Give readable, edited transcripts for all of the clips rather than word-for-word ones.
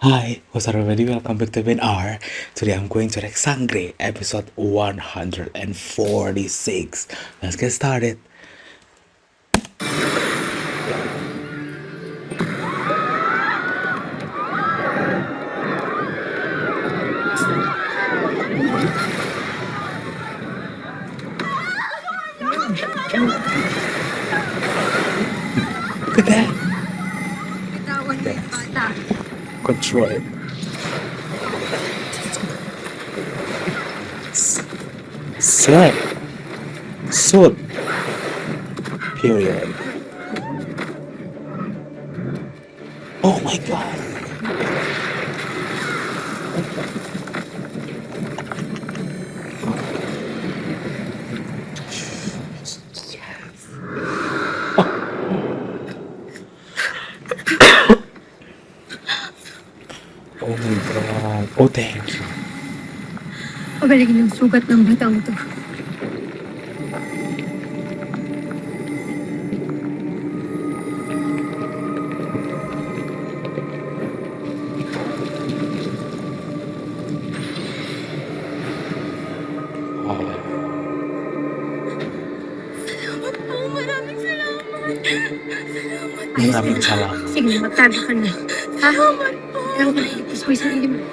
Hi, what's up everybody? Welcome back to BNR. Today I'm going to Rex Sangre, episode 146. Let's get started. Look at that. Bitawan mo yung bata. Control. Set. Suit. Period. Oh my god. Oh my god. Oh, thank you. Pabalikin yung sugat ng batang to. Salamat po. Maraming salamat. Maraming salamat. Sige, magtago ka na. Ha? Salamat po. Pero ka na iligtas mo yung sarili mo.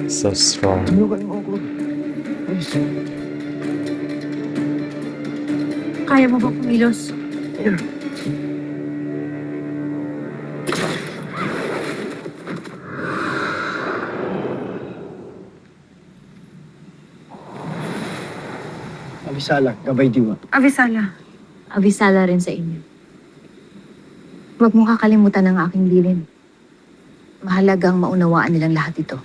So strong. Kaya mo ba kumilos? Abisala, gabay diwa. Abisala. Abisala rin sa inyo. Huwag mong kakalimutan ang aking bilin. Mahalagang maunawaan nilang lahat ito.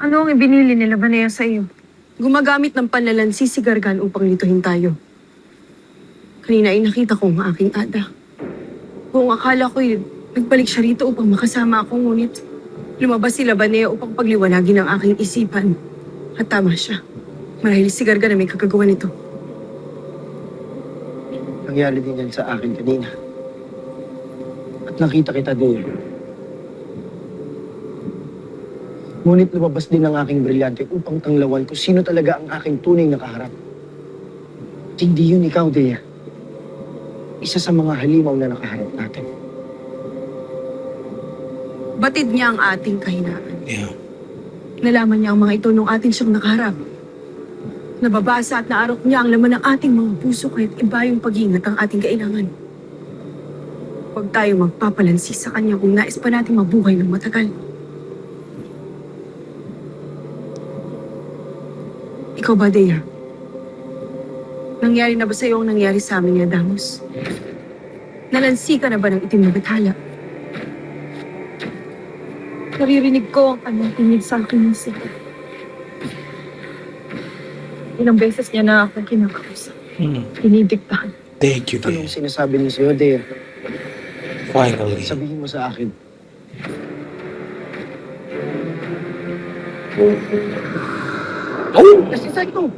Ano ang ibinili nila Banea sa iyo? Gumagamit ng panlalansi si Gargan upang lituhin tayo. Kanina ay nakita ko ang aking ada. Kung akala ko'y nagbalik siya rito upang makasama ako, ngunit lumabas sila Banea upang pagliwanagin ang aking isipan. At tama siya. Marahil si Gargan na may kagagawa nito. Nangyari din yan sa akin kanina. At nakita kita din. Ngunit lumabas din ang aking brilyante upang tanglawan kung sino talaga ang aking tunay na kaharap. At hindi yun ikaw, Dea. Isa sa mga halimaw na nakaharap natin. Batid niya ang ating kahinaan. Yeah. Nalaman niya ang mga ito nung atin siyang nakaharap. Nababasa at naarok niya ang laman ng ating mga puso kaya't iba yung pag-iingat ang ating kailangan. Huwag tayo magpapalansi sa kanya kung nais pa nating mabuhay ng matagal. Ikaw ba, Dea? Nangyari na ba sa'yo ang nangyari sa amin ni Adamos? Nalansi ka na ba ng itim na bathala? Naririnig ko ang kanyang tinig sa akin ng sikip. Ilang beses niya na ako kinakausap. Dinidiktahan. Thank you, Anong dear. sinasabi niya sa'yo, Dea? Finally. Sabihin mo sa akin. Oh! Nasisay ko!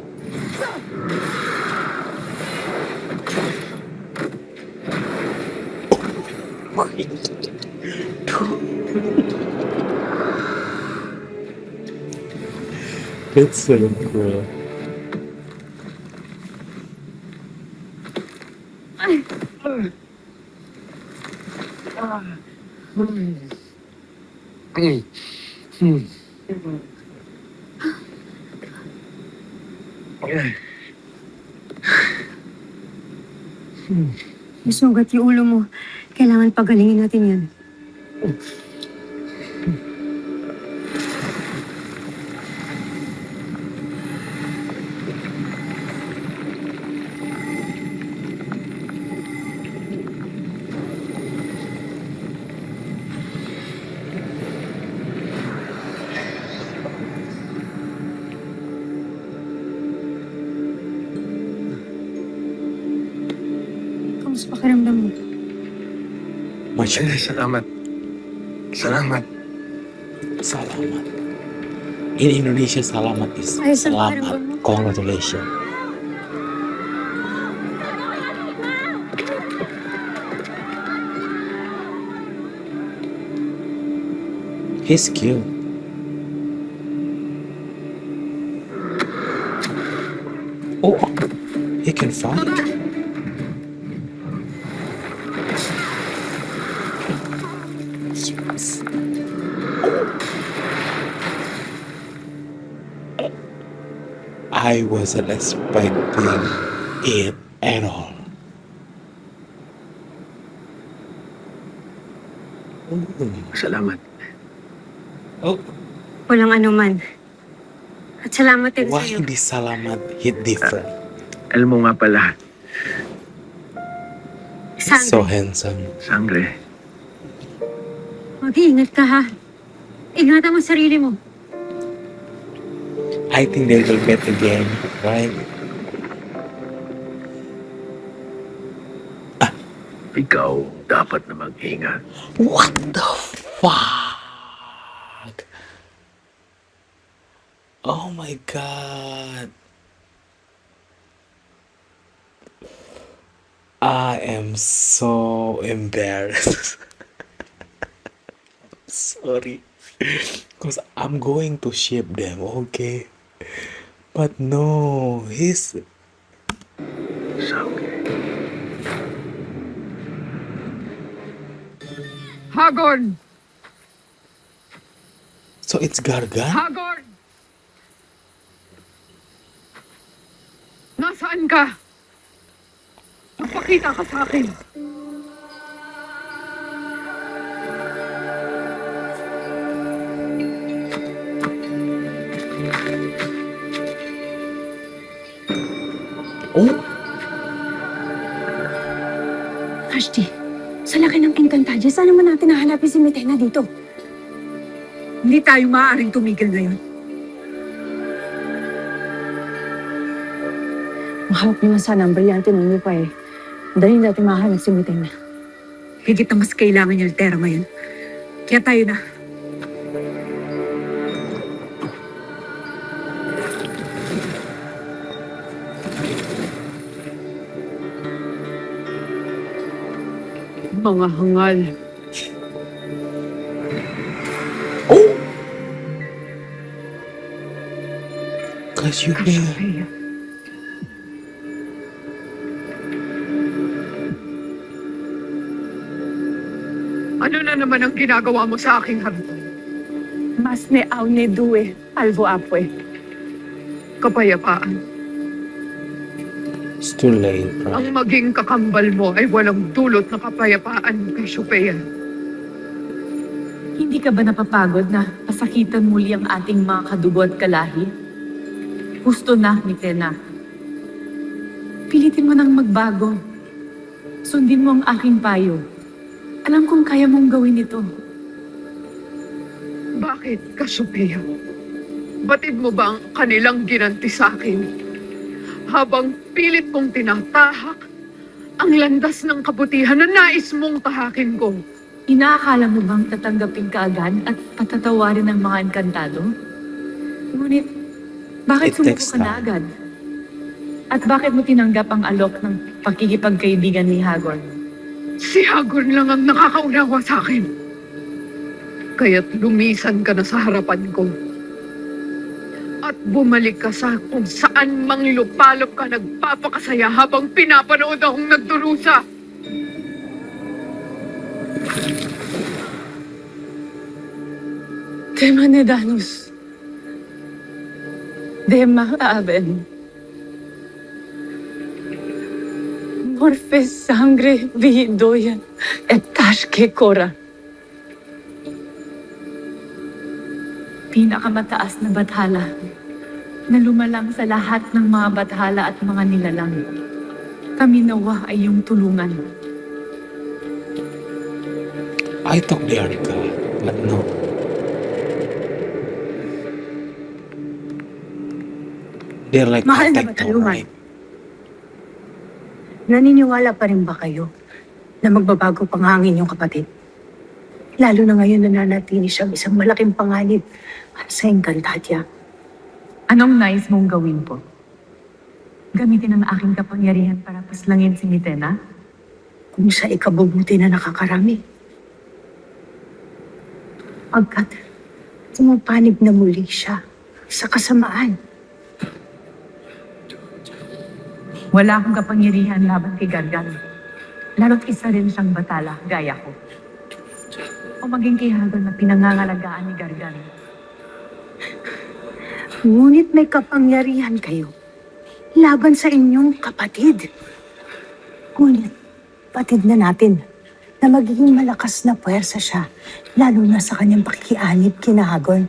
It's so cool. Masugat yung ulo mo. Kailangan pagalingin natin yan. Kamusta pakiramdam mo? Much Salamat. Salamat. salamat. In Indonesia, salamat is Ayos ang salamat. pakiramdam mo. Congratulations. He's cute. Oh, he can fight. Yes. I wasn't expecting it at all. Salamat. Oh, Walang anuman. At salamat din why sa'yo. this salamat hit different? Alam mo nga pala, Sangre, So handsome. Sangre, mag-iingat ka ha. Ingatan mo sarili mo. I think they will meet again, right? ikaw dapat na mag-ingat. What the fuck? Oh my god. I am so embarrassed. Sorry. Because I'm going to ship them, okay? But no, he's... Sangre. Hagorn! So it's Gargan? Hagorn! Nasaan ka? Magpakita ka sa akin. Oh, Ashti, sa laki ng Encantadia, saan naman natin nahanapin si Mitena dito? Hindi tayo maaaring tumigil ngayon. Mahawak niyo sana ang brilyante ng lupa eh. Dali natin mahanap si Mitena. Higit na mas kailangan niya Altera ngayon. Kaya tayo na. Mga hangal. oh! Cassiopeia. Cassiopeia. Ano na naman ang ginagawa mo sa aking hardin? Mas ne au ne due, alvo apwe. Kapayapaan. It's too late, bro. Ang maging kakambal mo ay walang dulot na kapayapaan, Cassiopeia. Hindi ka ba napapagod na pasakitan muli ang ating mga kadugo at kalahi? Gusto na, Mitena. Pilitin mo nang magbago. Sundin mo ang aking payo. Alam kong kaya mong gawin ito. Bakit, Cassiopeia? Batid mo ba ang kanilang ginanti sa akin? Habang pilit kong tinatahak ang landas ng kabutihan na nais mong tahakin ko. Inaakala mo bang tatanggapin ka agad at patatawarin ng mga engkantado? Ngunit, bakit It sumuko takes ka na time. agad? At bakit mo tinanggap ang alok ng pakikipagkaibigan ni Hagorn? Si Hagorn lang ang nakakaunawa sa akin. Kaya't lumisan ka na sa harapan ko. At bumalik ka sa kung saan mang lupalop ka nagpapakasaya habang pinapanood akong nagdurusa. Tema ne Danus. Dema aven. Morphe sangre vi doyan et tashke kora. Pinakamataas na bathala na lumalang sa lahat ng mga bathala at mga nilalang. Kami nawa ay iyong tulungan. I thought they are God, but no. They're like Mahal na protector, batalungan. right? Naniniwala pa rin ba kayo na magbabago panghangin yung kapatid? Lalo na ngayon nananatili siyang isang malaking panganib para sa Encantadia. Anong nais mong gawin po? Gamitin ang aking kapangyarihan para paslangin si Mitena? Kung sa ikabubuti na nakakarami. Pagkat pumapanig na muli siya sa kasamaan. Wala akong kapangyarihan laban kay Gargan. Lalo't isa rin siyang batala, gaya ko. O maging kay Hagon na pinangangalagaan ni Gargan. Ngunit may kapangyarihan kayo laban sa inyong kapatid. Ngunit patid na natin na magiging malakas na puwersa siya, lalo na sa kanyang pakikianib kina Hagon.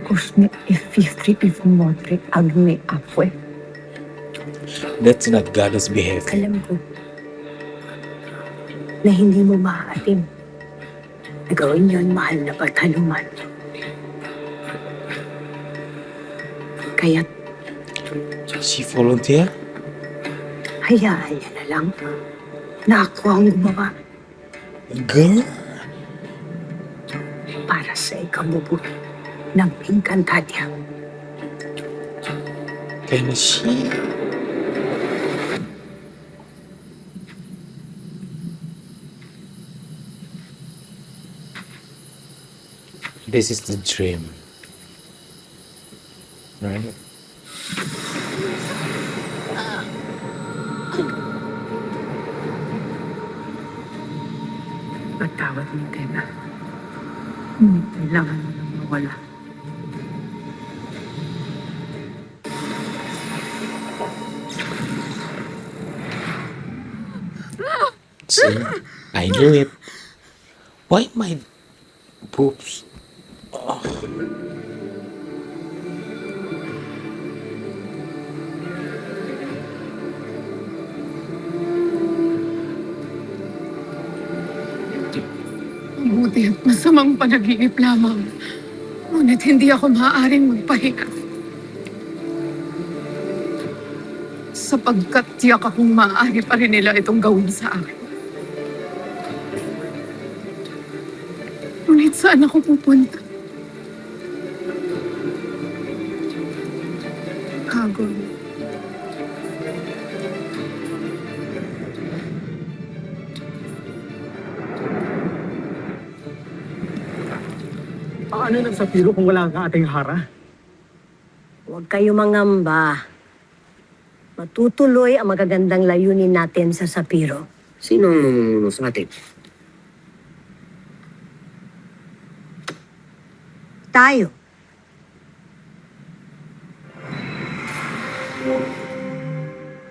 Kusne ififri ifumotri agne apwe. That's not goddess behavior. Alam ko na hindi mo maaatim na gawin yun, mahal na Bartaluman. Kaya't She volunteer? hayaan niya na lang na ako ang gumawa Girl? para sa ikabubuti ng Encantadia. Can she? This is the dream. Right? Patawad mo, Tena. Hindi kailangan mo nang mawala. See? I knew it. Why my boobs? Buti at masamang panaginip lamang. Ngunit hindi ako maaaring magpahinga. Sapagkat tiyak akong maaari pa rin nila itong gawin sa akin. Ngunit saan ako pupunta? Hagon. Paano nagsapiro kung wala kang ating hara? Huwag kayo mangamba. Matutuloy ang magagandang layunin natin sa Sapiro. Sino ang mamumuno sa atin? Tayo.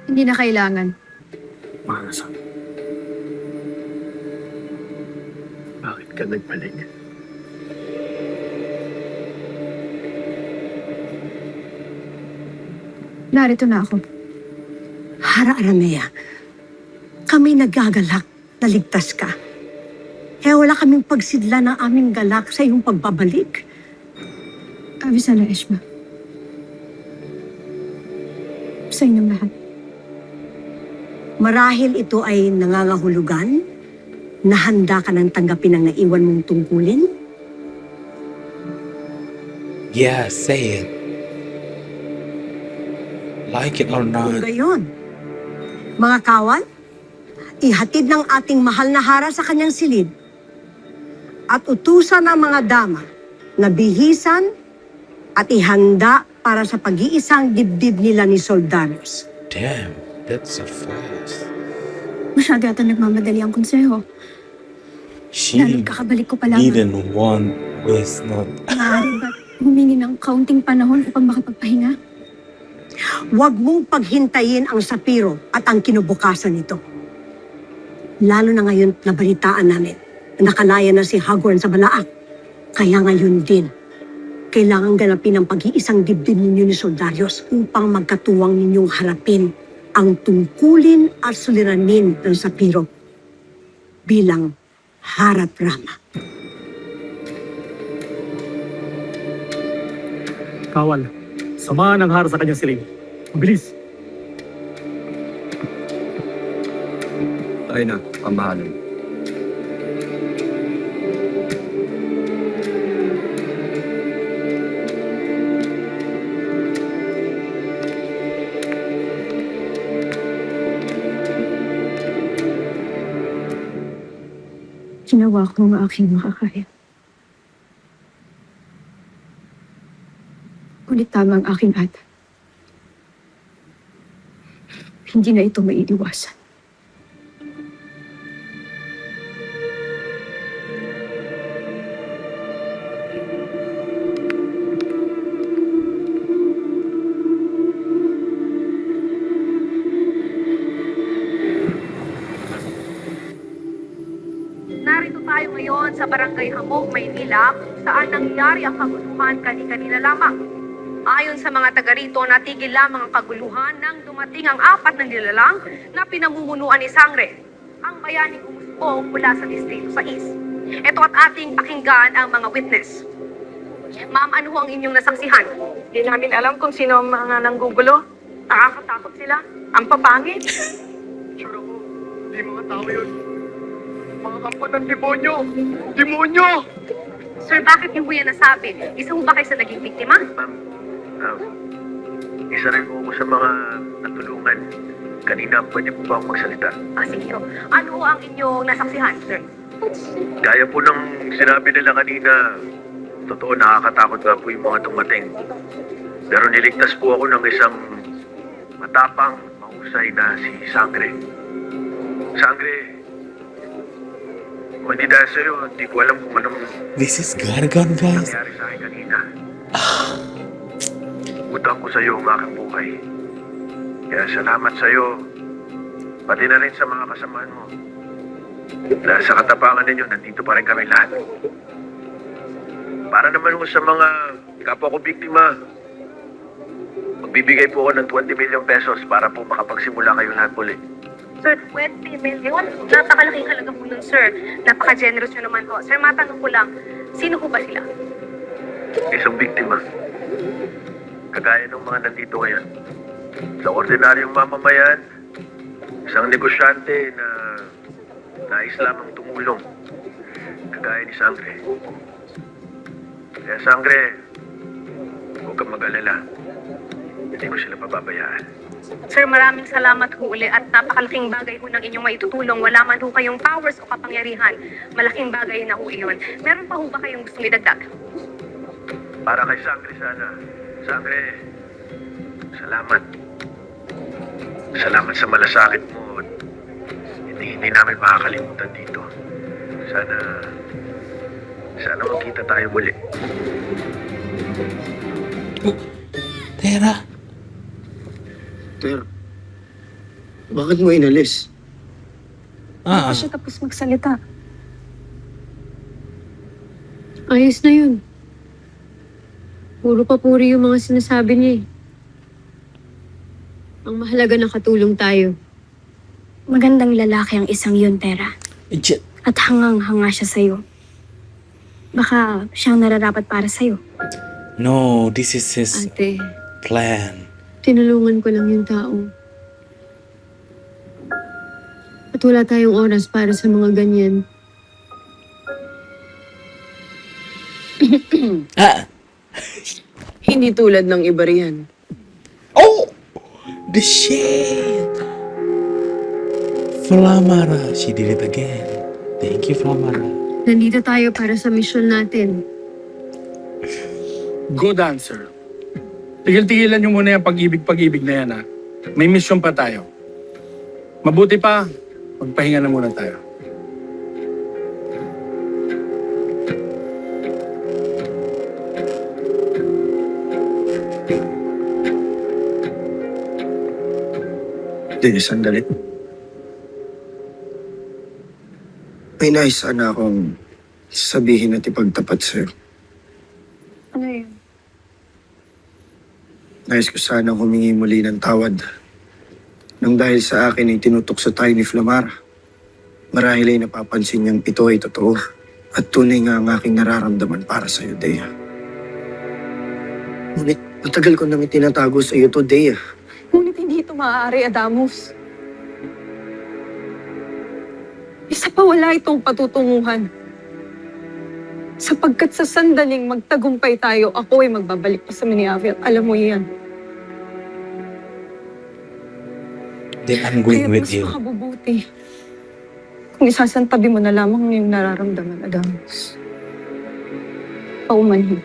Hindi na kailangan. Mahalasan. Bakit ka nagbalik? Narito na ako. Hara Aramea, kami nagagalak na ligtas ka. Kaya wala kaming pagsidla ng aming galak sa iyong pagbabalik. Abisa na, Eshma. Sa inyong lahat. Marahil ito ay nangangahulugan na handa ka nang tanggapin ang naiwan mong tungkulin. Yeah, say it. Like it or Kung not. gayon, mga kawan, ihatid ng ating mahal na hara sa kanyang silid at utusan ng mga dama na bihisan at ihanda para sa pag-iisang dibdib nila ni Soldanos. Damn, that's so fast. Masyado yata nagmamadali ang konseho. She Lalo't kakabalik ko pa lang. didn't want with not. Maaari ba't humingi ng kaunting panahon upang makapagpahinga? Huwag mong paghintayin ang Sapiro at ang kinubukasan nito. Lalo na ngayon nabalitaan namin na nakalaya na si Hagorn sa Balaak. Kaya ngayon din, kailangan ganapin ang pag-iisang dibdib ninyo ni Soldarios upang magkatuwang ninyong harapin ang tungkulin at suliranin ng Sapiro bilang harap Rama. Kawal, Samahan ang Hara sa kanyang siling. Mabilis! Tayo na, pamahalan. Ginawa ko ang aking makakaya. Ngunit tama ang aking ata. Hindi na ito maiiwasan. Narito tayo ngayon sa Barangay Hamog, Maynila, kung saan nangyari ang kaguluhan kani-kanina lamang. Ayon sa mga taga rito, natigil lamang ang kaguluhan nang dumating ang 4 na nilalang na pinamumunuan ni Sangre, ang bayaning umusbong mula sa Distrito 6. Ito at ating pakinggan ang mga witness. Ma'am, ano ho ang inyong nasaksihan? Hindi namin alam kung sino ang mga nanggugulo. Nakakatakot sila. Ang papangit. Sure ako, hindi mga tao yun. Mga kampan ng demonyo! Demonyo! Sir, bakit niyo ho yan nasabi? Isa ho ba kayo sa naging biktima? Isa rin po ako sa mga natulungan. Kanina pwede po ba akong magsalita? Sige ho. Ano ho ang inyong nasaksihan, sir? Gaya po ng sinabi nila kanina, totoo nakakatakot nga po yung mga dumating. Pero niligtas po ako ng isang matapang, mahusay na si Sangre. Sangre, kung hindi dahil sa'yo, hindi ko alam kung anong This is Gargan, guys. nangyari sa akin kanina. Utang ko sa'yo ang aking buhay. Kaya salamat sa'yo, pati na rin sa mga kasamahan mo. Dahil sa katapangan ninyo, nandito pa rin kami lahat. Para naman ho sa mga kapwa ko biktima, magbibigay po ako ng 20 million pesos para po makapagsimula kayo lahat muli. Sir, 20 million? Napakalaking halaga po nun, sir. Napaka-generous nyo naman po. Sir, matanong ko lang, sino po ba sila? Isang biktima. Kagaya ng mga nandito ngayon. Sa ordinaryong mamamayan, isang negosyante na nais lamang tumulong. Kagaya ni Sangre. Kaya Sangre, huwag kang mag-alala. Hindi ko sila pababayaan. Sir, maraming salamat ho uli at napakalaking bagay ho ng inyong maitutulong. Wala man ho kayong powers o kapangyarihan. Malaking bagay na ho iyon. Meron pa ho ba kayong gustong idagdag? Para kay Sangre sana. Sangre, salamat. Salamat sa malasakit mo. Hindi namin makakalimutan dito. Sana magkita tayo muli. Tera. Ter, bakit mo inalis? Hindi pa siya tapos magsalita. Ayos na yun. Puro papuri yung mga sinasabi niya eh. Ang mahalaga nakatulong tayo. Magandang lalaki ang isang yun, Tera. Jet. At hangang-hanga siya sa'yo. Baka siyang nararapat para sa'yo. No, this is his Ate, plan. tinulungan ko lang yung tao. At wala tayong oras para sa mga ganyan. Hindi tulad ng iba riyan. Oh! The shit! Flamara. She did it again. Thank you, Flamara. Nandito tayo para sa misyon natin. Good answer. Tigil-tigilan nyo muna yung pag-ibig na yan, ha? May mission pa tayo. Mabuti pa, magpahinga na muna tayo. Hindi, sandali. May nais sana akong sabihin at ipagtapat sa'yo. Ano yun? Nais ko sana humingi muli ng tawad. Nang dahil sa akin ay tinutukso tayo ni Flamara. Marahil ay napapansin niyang ito ay totoo. At tunay nga ang aking nararamdaman para sa'yo, Dea. Ngunit Matagal ko nang itinatago sa iyo to, Dea. Ngunit hindi ito maaari, Adamus. Isa pa wala itong patutunguhan. Sapagkat sa sandaling magtagumpay tayo, ako ay magbabalik pa sa Miniavi at alam mo yan. Then I'm going Kaya with mas you. makabubuti kung isasantabi mo na lamang yung nararamdaman, Adamus. Paumanhin.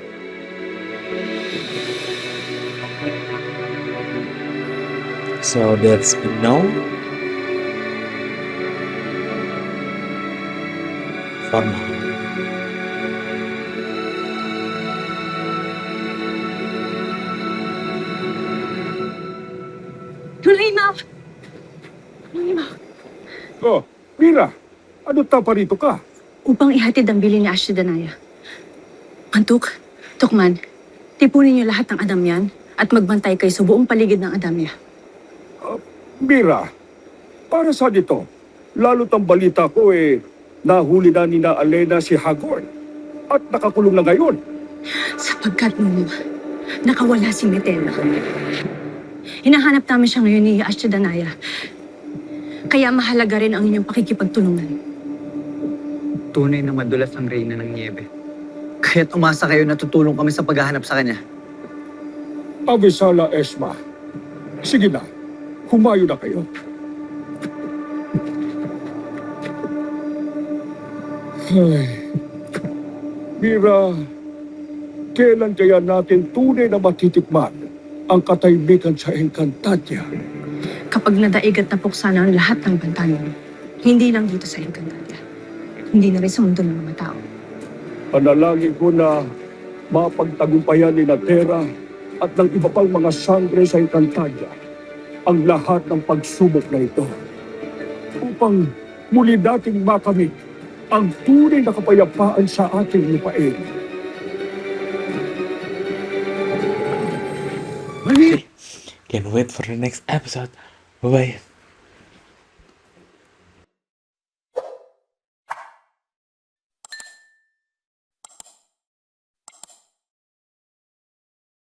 So that's a no. For now. Lorena! Lorena! Oh, Mira, ano ta pa rito ka? Upang ihatid ang bili ni Ashley Danaya. Mantuk, Tukman, tipunin niyo lahat ng Adamyan at magbantay kayo sa buong paligid ng Adamya. Mira, para sa dito, lalo't ang balita ko nahuli na ni na Alena si Hagorn at nakakulong na ngayon. Sapagkat Nuno, nakawala si Metela. Hinahanap namin siya ngayon ni Ashley Danaya. Kaya mahalaga rin ang inyong pakikipagtulungan. Tunay na madulas ang reyna ng Niebe. Kaya't umasa kayo na tutulong kami sa paghahanap sa kanya. Avisala Esma, sige na, humayo na kayo. Ay, Mira, kailan kaya natin tunay na matitikman ang katahimikan sa Encantadia? Kapag nadaigat na puksa na ang lahat ng bantayan, hindi lang dito sa Encantadia, hindi na rin sa mundo ng mga tao. Panalangin ko na mapagtagumpayan ni Natera at ng iba pang mga sangre sa Encantadia ang lahat ng pagsubok na ito upang muli nating makamit ang tunay na kapayapaan sa ating lupain. Can't wait for the next episode. Bye bye.